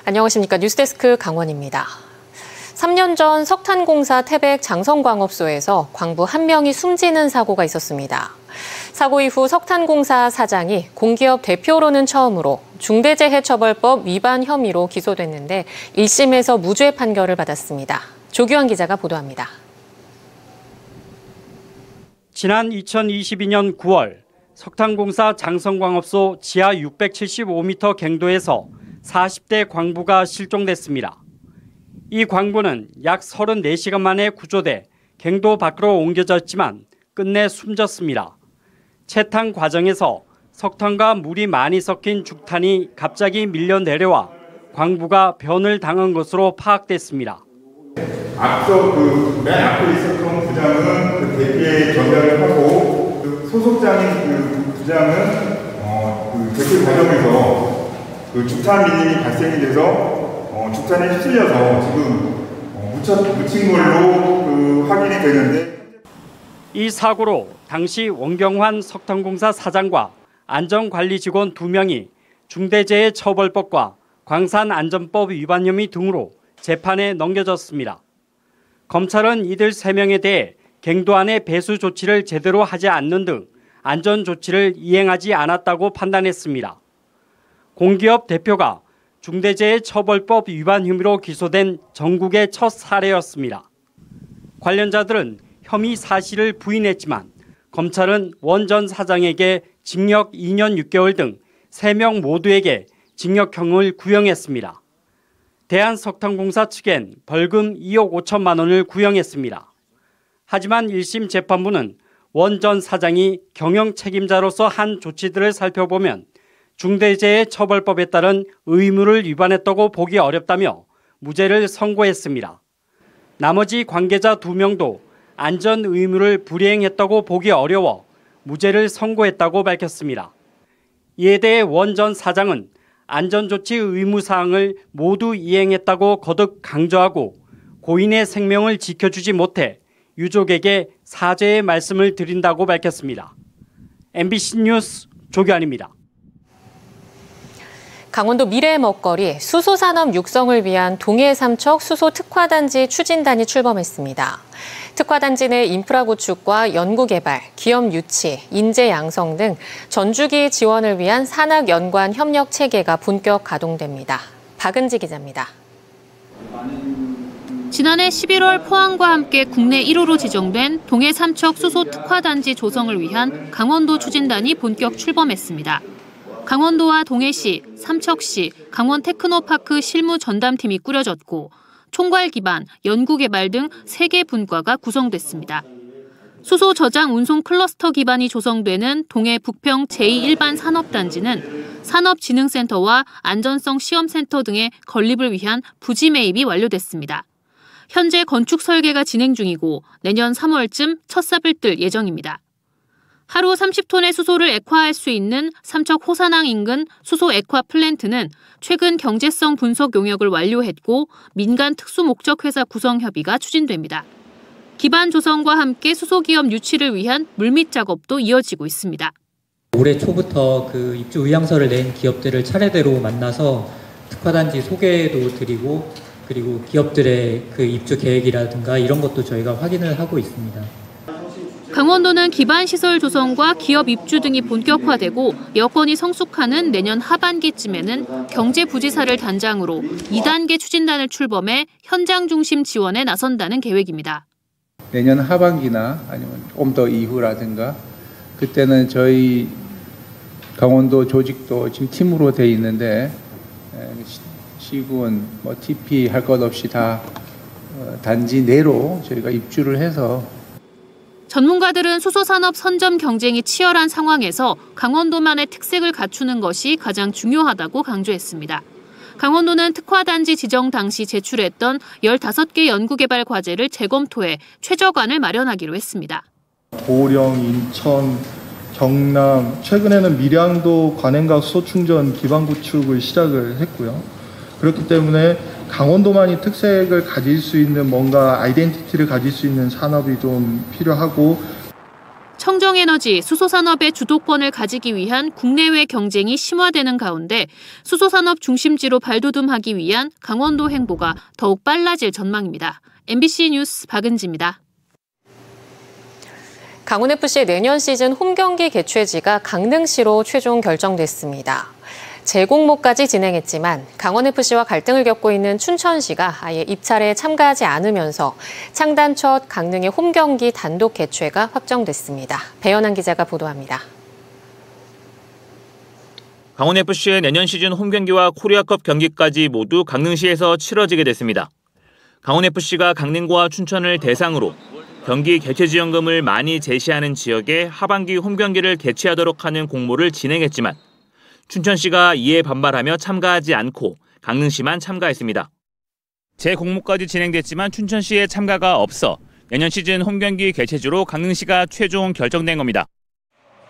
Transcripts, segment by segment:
안녕하십니까. 뉴스데스크 강원입니다. 3년 전 석탄공사 태백 장성광업소에서 광부 1명이 숨지는 사고가 있었습니다. 사고 이후 석탄공사 사장이 공기업 대표로는 처음으로 중대재해처벌법 위반 혐의로 기소됐는데 1심에서 무죄 판결을 받았습니다. 조규환 기자가 보도합니다. 지난 2022년 9월 석탄공사 장성광업소 지하 675m 갱도에서 40대 광부가 실종됐습니다. 이 광부는 약 34시간 만에 구조돼 갱도 밖으로 옮겨졌지만 끝내 숨졌습니다. 채탄 과정에서 석탄과 물이 많이 섞인 죽탄이 갑자기 밀려 내려와 광부가 변을 당한 것으로 파악됐습니다. 앞서 맨 앞에 있었던 부장은 그 대피에 전달을 하고 소속장인 부장은 대피 과정에서 죽탄 밀림이 발생이 돼서 죽탄에 휩쓸려서 지금 묻힌 걸로 확인이 되는데, 이 사고로 당시 원경환 석탄공사 사장과 안전관리 직원 2명이 중대재해처벌법과 광산안전법 위반 혐의 등으로 재판에 넘겨졌습니다. 검찰은 이들 3명에 대해 갱도 안의 배수 조치를 제대로 하지 않는 등 안전 조치를 이행하지 않았다고 판단했습니다. 공기업 대표가 중대재해처벌법 위반 혐의로 기소된 전국의 첫 사례였습니다. 관련자들은 혐의 사실을 부인했지만 검찰은 원 전 사장에게 징역 2년 6개월 등 3명 모두에게 징역형을 구형했습니다. 대한석탄공사 측엔 벌금 2억 5천만 원을 구형했습니다. 하지만 1심 재판부는 원 전 사장이 경영 책임자로서 한 조치들을 살펴보면 중대재해처벌법에 따른 의무를 위반했다고 보기 어렵다며 무죄를 선고했습니다. 나머지 관계자 2명도 안전 의무를 불이행했다고 보기 어려워 무죄를 선고했다고 밝혔습니다. 이에 대해 원 전 사장은 안전조치 의무사항을 모두 이행했다고 거듭 강조하고 고인의 생명을 지켜주지 못해 유족에게 사죄의 말씀을 드린다고 밝혔습니다. MBC 뉴스 조규환입니다. 강원도 미래의 먹거리 수소산업 육성을 위한 동해 삼척 수소 특화단지 추진단이 출범했습니다. 특화단지 내 인프라 구축과 연구개발, 기업 유치, 인재 양성 등 전주기 지원을 위한 산학 연관 협력 체계가 본격 가동됩니다. 박은지 기자입니다. 지난해 11월 포항과 함께 국내 1호로 지정된 동해 삼척 수소 특화단지 조성을 위한 강원도 추진단이 본격 출범했습니다. 강원도와 동해시, 삼척시, 강원테크노파크 실무 전담팀이 꾸려졌고 총괄 기반, 연구개발 등 3개 분과가 구성됐습니다. 수소 저장 운송 클러스터 기반이 조성되는 동해 북평 제2일반 산업단지는 산업진흥센터와 안전성 시험센터 등의 건립을 위한 부지 매입이 완료됐습니다. 현재 건축 설계가 진행 중이고 내년 3월쯤 첫 삽을 뜰 예정입니다. 하루 30톤의 수소를 액화할 수 있는 삼척 호산항 인근 수소 액화 플랜트는 최근 경제성 분석 용역을 완료했고 민간 특수목적회사 구성 협의가 추진됩니다. 기반 조성과 함께 수소기업 유치를 위한 물밑 작업도 이어지고 있습니다. 올해 초부터 입주 의향서를 낸 기업들을 차례대로 만나서 특화단지 소개도 드리고 그리고 기업들의 입주 계획이라든가 이런 것도 저희가 확인을 하고 있습니다. 강원도는 기반시설 조성과 기업 입주 등이 본격화되고 여건이 성숙하는 내년 하반기쯤에는 경제부지사를 단장으로 2단계 추진단을 출범해 현장 중심 지원에 나선다는 계획입니다. 내년 하반기나 아니면 조금 더 이후라든가 그때는 저희 강원도 조직도 지금 팀으로 돼 있는데 시군, TP 할 것 없이 다 단지 내로 저희가 입주를 해서 전문가들은 수소산업 선점 경쟁이 치열한 상황에서 강원도만의 특색을 갖추는 것이 가장 중요하다고 강조했습니다. 강원도는 특화단지 지정 당시 제출했던 15개 연구개발 과제를 재검토해 최저관을 마련하기로 했습니다. 보령, 인천, 경남, 최근에는 밀양도 관행각 수소충전 기반 구축을 시작을 했고요. 그렇기 때문에 강원도만이 특색을 가질 수 있는 뭔가 아이덴티티를 가질 수 있는 산업이 좀 필요하고 청정에너지, 수소산업의 주도권을 가지기 위한 국내외 경쟁이 심화되는 가운데 수소산업 중심지로 발돋움하기 위한 강원도 행보가 더욱 빨라질 전망입니다. MBC 뉴스 박은지입니다. 강원FC의 내년 시즌 홈경기 개최지가 강릉시로 최종 결정됐습니다. 재공모까지 진행했지만 강원FC와 갈등을 겪고 있는 춘천시가 아예 입찰에 참가하지 않으면서 창단 첫 강릉의 홈경기 단독 개최가 확정됐습니다. 배현한 기자가 보도합니다. 강원FC의 내년 시즌 홈경기와 코리아컵 경기까지 모두 강릉시에서 치러지게 됐습니다. 강원FC가 강릉과 춘천을 대상으로 경기 개최 지원금을 많이 제시하는 지역에 하반기 홈경기를 개최하도록 하는 공모를 진행했지만 춘천시가 이에 반발하며 참가하지 않고 강릉시만 참가했습니다. 재공모까지 진행됐지만 춘천시의 참가가 없어 내년 시즌 홈경기 개최지로 강릉시가 최종 결정된 겁니다.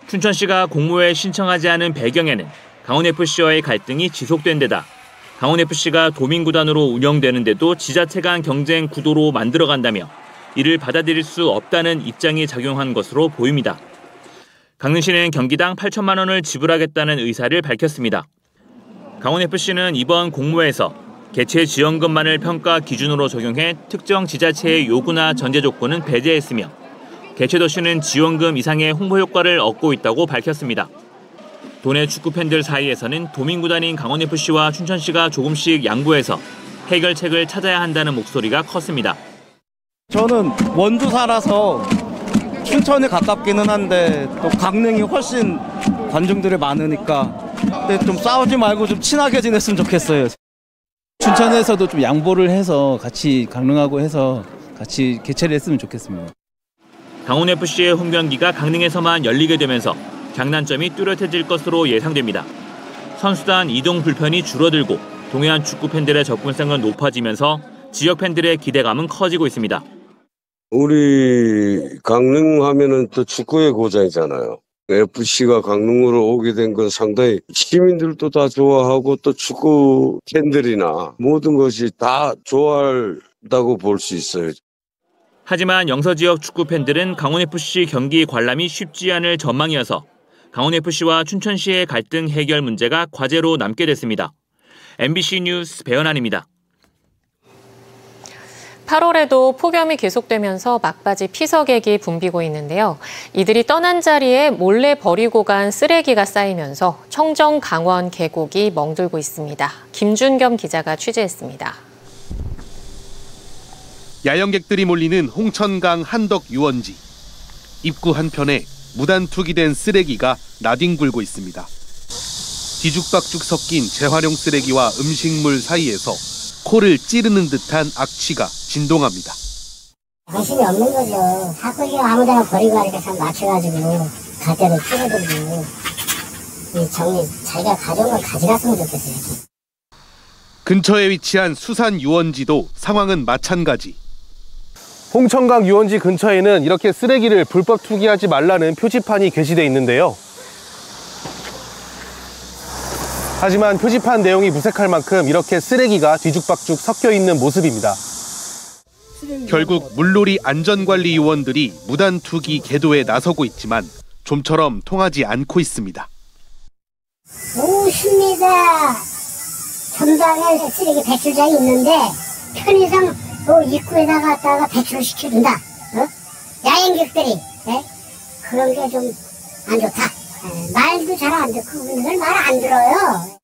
춘천시가 공모에 신청하지 않은 배경에는 강원FC와의 갈등이 지속된 데다 강원FC가 도민구단으로 운영되는데도 지자체 간 경쟁 구도로 만들어간다며 이를 받아들일 수 없다는 입장이 작용한 것으로 보입니다. 강릉시는 경기당 8천만 원을 지불하겠다는 의사를 밝혔습니다. 강원FC는 이번 공모에서 개최 지원금만을 평가 기준으로 적용해 특정 지자체의 요구나 전제 조건은 배제했으며 개최 도시는 지원금 이상의 홍보 효과를 얻고 있다고 밝혔습니다. 도내 축구 팬들 사이에서는 도민구단인 강원FC와 춘천시가 조금씩 양보해서 해결책을 찾아야 한다는 목소리가 컸습니다. 저는 원주 살아서 춘천에 가깝기는 한데 또 강릉이 훨씬 관중들이 많으니까 근데 좀 싸우지 말고 좀 친하게 지냈으면 좋겠어요. 춘천에서도 좀 양보를 해서 같이 강릉하고 해서 같이 개최를 했으면 좋겠습니다. 강원FC의 홈경기가 강릉에서만 열리게 되면서 장단점이 뚜렷해질 것으로 예상됩니다. 선수단 이동 불편이 줄어들고 동해안 축구 팬들의 접근성은 높아지면서 지역 팬들의 기대감은 커지고 있습니다. 우리 강릉 하면은 또 축구의 고장이잖아요. FC가 강릉으로 오게 된 건 상당히 시민들도 다 좋아하고 또 축구 팬들이나 모든 것이 다 좋아한다고 볼 수 있어요. 하지만 영서 지역 축구 팬들은 강원FC 경기 관람이 쉽지 않을 전망이어서 강원FC와 춘천시의 갈등 해결 문제가 과제로 남게 됐습니다. MBC 뉴스 배현환입니다. 8월에도 폭염이 계속되면서 막바지 피서객이 붐비고 있는데요. 이들이 떠난 자리에 몰래 버리고 간 쓰레기가 쌓이면서 청정 강원 계곡이 멍들고 있습니다. 김준겸 기자가 취재했습니다. 야영객들이 몰리는 홍천강 한덕 유원지. 입구 한편에 무단 투기된 쓰레기가 나뒹굴고 있습니다. 뒤죽박죽 섞인 재활용 쓰레기와 음식물 사이에서 코를 찌르는 듯한 악취가 진동합니다. 관심이 없는 거죠. 자꾸 아무데나 버리고 하니까 참 맞춰가지고 가대를 찌르들고 이 정리 자기가 가져온 걸 가져갔으면 좋겠어요. 근처에 위치한 수산 유원지도 상황은 마찬가지. 홍천강 유원지 근처에는 이렇게 쓰레기를 불법 투기하지 말라는 표지판이 게시돼 있는데요. 하지만 표지판 내용이 무색할 만큼 이렇게 쓰레기가 뒤죽박죽 섞여 있는 모습입니다. 결국 물놀이 안전관리 요원들이 무단 투기 계도에 나서고 있지만 좀처럼 통하지 않고 있습니다. 50m 전방에 쓰레기 배출장이 있는데 편의상 입구에다 갖다가 배출을 시켜준다. 야행객들이 그런 게 좀 안 좋다. 말도 잘 안 듣고 그걸 말 안 들어요.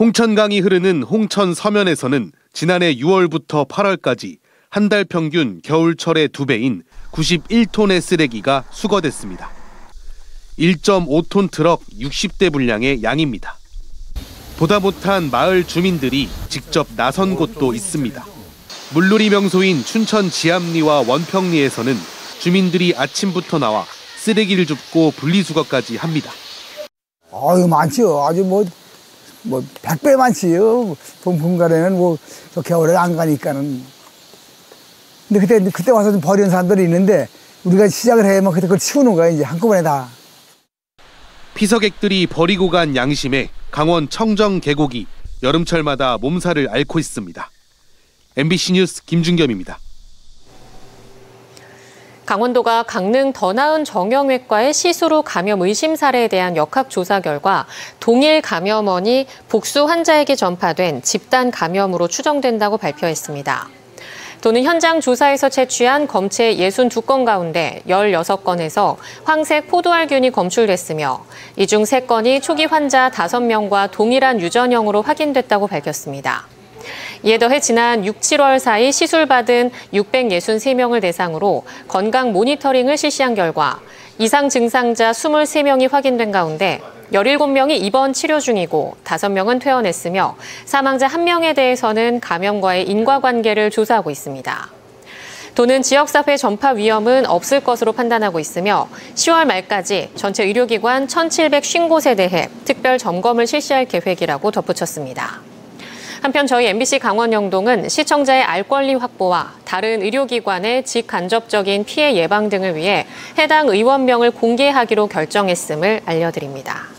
홍천강이 흐르는 홍천 서면에서는 지난해 6월부터 8월까지 한 달 평균 겨울철의 2배인 91톤의 쓰레기가 수거됐습니다. 1.5톤 트럭 60대 분량의 양입니다. 보다 못한 마을 주민들이 직접 나선 곳도 있습니다. 물놀이 명소인 춘천 지암리와 원평리에서는 주민들이 아침부터 나와 쓰레기를 줍고 분리수거까지 합니다. 아유 많지요. 아주 뭐 100배 많지요. 동풍가래는 저 겨울에 안 가니까는. 근데 그때 와서 좀 버리는 사람들이 있는데 우리가 시작을 해야만 그때 그걸 치우는 거야 이제 한꺼번에 다. 피서객들이 버리고 간 양심에 강원 청정 계곡이 여름철마다 몸살을 앓고 있습니다. MBC 뉴스 김준겸입니다. 강원도가 강릉 더 나은 정형외과의 시수로 감염 의심 사례에 대한 역학조사 결과 동일 감염원이 복수 환자에게 전파된 집단 감염으로 추정된다고 발표했습니다. 도는 현장 조사에서 채취한 검체 62건 가운데 16건에서 황색 포도알균이 검출됐으며 이 중 3건이 초기 환자 5명과 동일한 유전형으로 확인됐다고 밝혔습니다. 이에 더해 지난 6, 7월 사이 시술받은 663명을 대상으로 건강 모니터링을 실시한 결과 이상 증상자 23명이 확인된 가운데 17명이 입원 치료 중이고 5명은 퇴원했으며 사망자 1명에 대해서는 감염과의 인과관계를 조사하고 있습니다. 도는 지역사회 전파 위험은 없을 것으로 판단하고 있으며 10월 말까지 전체 의료기관 1,750곳에 대해 특별 점검을 실시할 계획이라고 덧붙였습니다. 한편 저희 MBC 강원 영동은 시청자의 알 권리 확보와 다른 의료기관의 직간접적인 피해 예방 등을 위해 해당 의원명을 공개하기로 결정했음을 알려드립니다.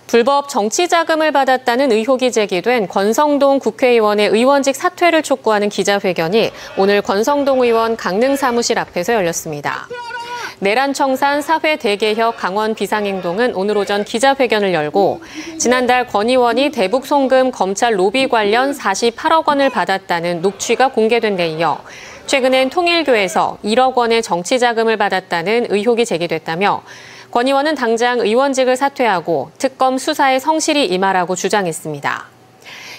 불법 정치 자금을 받았다는 의혹이 제기된 권성동 국회의원의 의원직 사퇴를 촉구하는 기자회견이 오늘 권성동 의원 강릉 사무실 앞에서 열렸습니다. 내란청산 사회 대개혁 강원 비상행동은 오늘 오전 기자회견을 열고 지난달 권 의원이 대북 송금 검찰 로비 관련 48억 원을 받았다는 녹취가 공개된 데 이어 최근엔 통일교에서 1억 원의 정치 자금을 받았다는 의혹이 제기됐다며 권 의원은 당장 의원직을 사퇴하고 특검 수사에 성실히 임하라고 주장했습니다.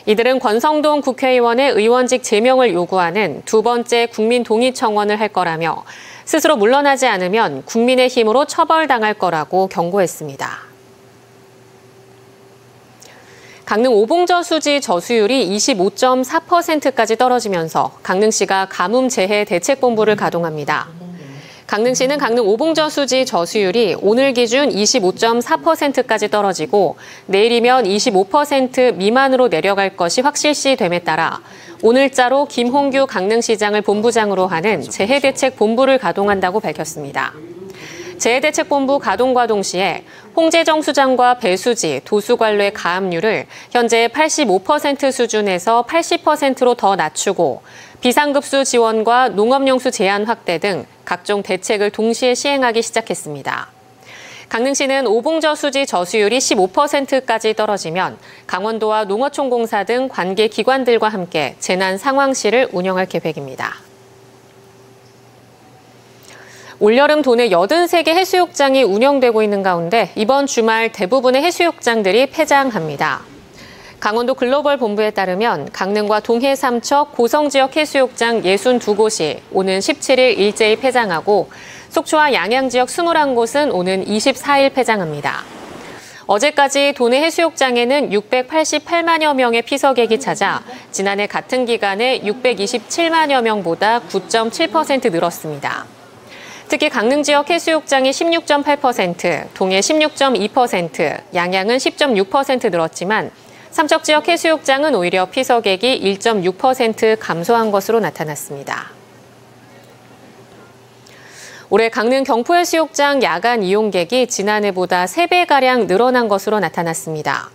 이들은 권성동 국회의원의 의원직 제명을 요구하는 두 번째 국민동의청원을 할 거라며 스스로 물러나지 않으면 국민의힘으로 처벌당할 거라고 경고했습니다. 강릉 오봉저수지 저수율이 25.4%까지 떨어지면서 강릉시가 가뭄재해 대책본부를 가동합니다. 강릉시는 강릉 오봉저수지 저수율이 오늘 기준 25.4%까지 떨어지고 내일이면 25% 미만으로 내려갈 것이 확실시됨에 따라 오늘자로 김홍규 강릉시장을 본부장으로 하는 재해대책본부를 가동한다고 밝혔습니다. 재해대책본부 가동과 동시에 홍재정 수장과 배수지, 도수관로의 가압류를 현재 85% 수준에서 80%로 더 낮추고 비상급수 지원과 농업용수 제한 확대 등 각종 대책을 동시에 시행하기 시작했습니다. 강릉시는 오봉저수지 저수율이 15%까지 떨어지면 강원도와 농어촌공사 등 관계 기관들과 함께 재난 상황실을 운영할 계획입니다. 올여름 도내 83개 해수욕장이 운영되고 있는 가운데 이번 주말 대부분의 해수욕장들이 폐장합니다. 강원도 글로벌 본부에 따르면 강릉과 동해 삼척 고성지역 해수욕장 62곳이 오는 17일 일제히 폐장하고 속초와 양양 지역 21곳은 오는 24일 폐장합니다. 어제까지 도내 해수욕장에는 688만여 명의 피서객이 찾아 지난해 같은 기간에 627만여 명보다 9.7% 늘었습니다. 특히 강릉 지역 해수욕장이 16.8%, 동해 16.2%, 양양은 10.6% 늘었지만 삼척 지역 해수욕장은 오히려 피서객이 1.6% 감소한 것으로 나타났습니다. 올해 강릉 경포해수욕장 야간 이용객이 지난해보다 3배가량 늘어난 것으로 나타났습니다.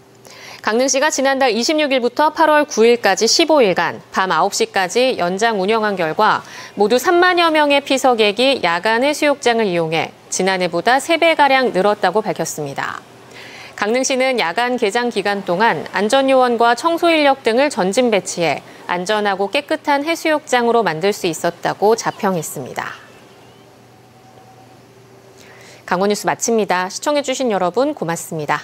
강릉시가 지난달 26일부터 8월 9일까지 15일간 밤 9시까지 연장 운영한 결과 모두 3만여 명의 피서객이 야간 해수욕장을 이용해 지난해보다 3배가량 늘었다고 밝혔습니다. 강릉시는 야간 개장 기간 동안 안전요원과 청소인력 등을 전진 배치해 안전하고 깨끗한 해수욕장으로 만들 수 있었다고 자평했습니다. 강원 뉴스 마칩니다. 시청해주신 여러분 고맙습니다.